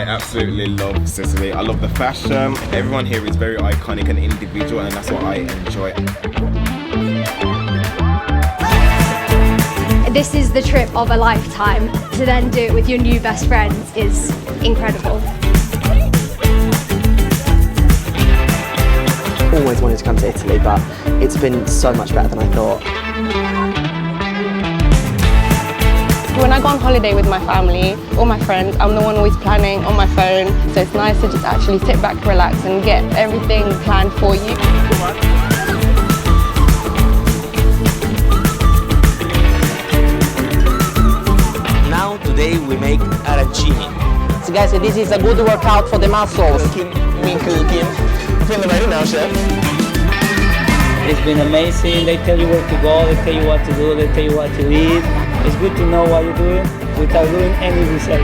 absolutely love Sicily. I love the fashion. Everyone here is very iconic and individual, and that's what I enjoy. This is the trip of a lifetime. To then do it with your new best friends is incredible. Always wanted to come to Italy, but it's been so much better than I thought. When I go on holiday with my family or my friends, I'm the one always planning on my phone, so it's nice to just actually sit back, relax and get everything planned for you. Now today we make arancini. So guys, this is a good workout for the muscles. Me cooking. Feeling ready now, chef. It's been amazing. They tell you where to go, they tell you what to do, they tell you what to eat. It's good to know what you're doing without doing any research.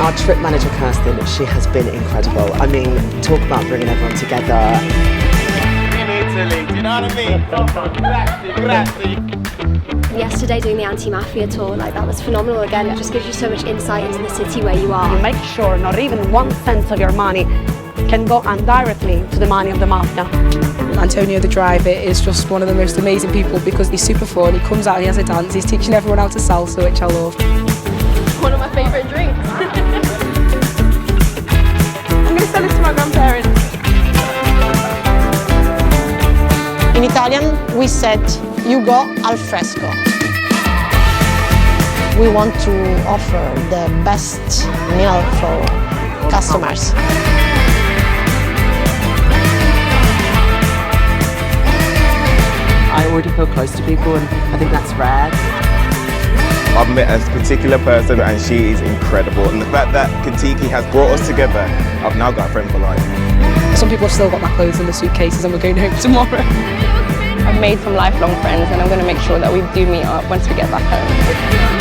Our trip manager, Kirsten, she has been incredible. I mean, talk about bringing everyone together. In Italy, do you know what I mean? Yesterday doing the anti-mafia tour, that was phenomenal again. It just gives you so much insight into the city where you are. Make sure not even 1 cent of your money can go indirectly to the money of the mafia. Antonio, the driver, is just one of the most amazing people because he's super fun, he comes out, he has a dance, he's teaching everyone how to salsa, which I love. One of my favourite drinks. I'm going to sell this to my grandparents. In Italian, we said, you go al fresco. We want to offer the best meal for customers. I already feel close to people, and I think that's rare. I've met a particular person and she is incredible, and the fact that Contiki has brought us together, I've now got a friend for life. Some people have still got my clothes in the suitcases and we're going home tomorrow. I've made some lifelong friends and I'm going to make sure that we do meet up once we get back home.